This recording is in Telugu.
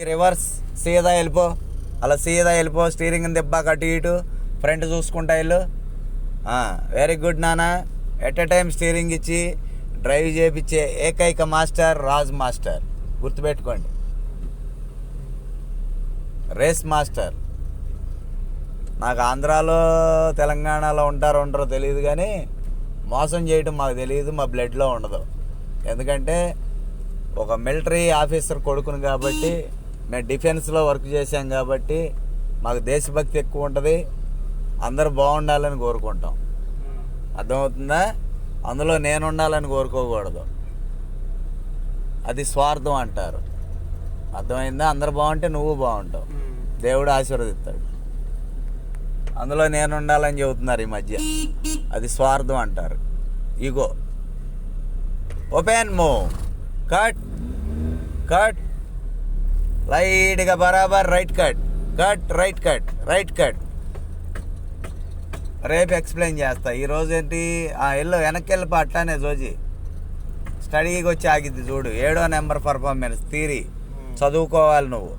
రివర్స్ సీదా వెళ్ళిపో, అలా సీదా వెళ్ళిపో. స్టీరింగ్ దెబ్బాక అటు ఇటు ఫ్రంట్ చూసుకుంటా వెళ్ళు. వెరీ గుడ్ నాన్న. ఎట్ ఎ టైం స్టీరింగ్ ఇచ్చి డ్రైవ్ చేయించే ఏకైక మాస్టర్ రాజ్ మాస్టర్. గుర్తుపెట్టుకోండి, రేస్ మాస్టర్. నాకు ఆంధ్రాలో తెలంగాణలో ఉండరో తెలియదు, కానీ మోసం చేయడం మాకు తెలియదు, మా బ్లడ్లో ఉండదు. ఎందుకంటే ఒక మిలిటరీ ఆఫీసర్ కొడుకుని కాబట్టి, మేము డిఫెన్స్లో వర్క్ చేసాం కాబట్టి మాకు దేశభక్తి ఎక్కువ ఉంటుంది. అందరూ బాగుండాలని కోరుకుంటాం. అర్థమవుతుందా? అందులో నేను ఉండాలని కోరుకోకూడదు, అది స్వార్థం అంటారు. అర్థమైందా? అందరు బాగుంటే నువ్వు బాగుంటావు, దేవుడు ఆశీర్వదిస్తాడు. అందులో నేను ఉండాలని చెబుతున్నారు ఈ మధ్య, అది స్వార్థం అంటారు. Ego. Open move, cut cut, లైట్గా బరాబర్, right cut cut, right cut, right cut. రేపు ఎక్స్ప్లెయిన్ చేస్తా. ఈరోజు ఏంటి, వెళ్ళు వెనక్కి వెళ్ళిపో. అట్లానే జోజీ స్టడీకి వచ్చి ఆగిద్ది చూడు. 7వ నెంబర్ పర్ఫార్మెన్స్ థియరీ చదువుకోవాలి నువ్వు.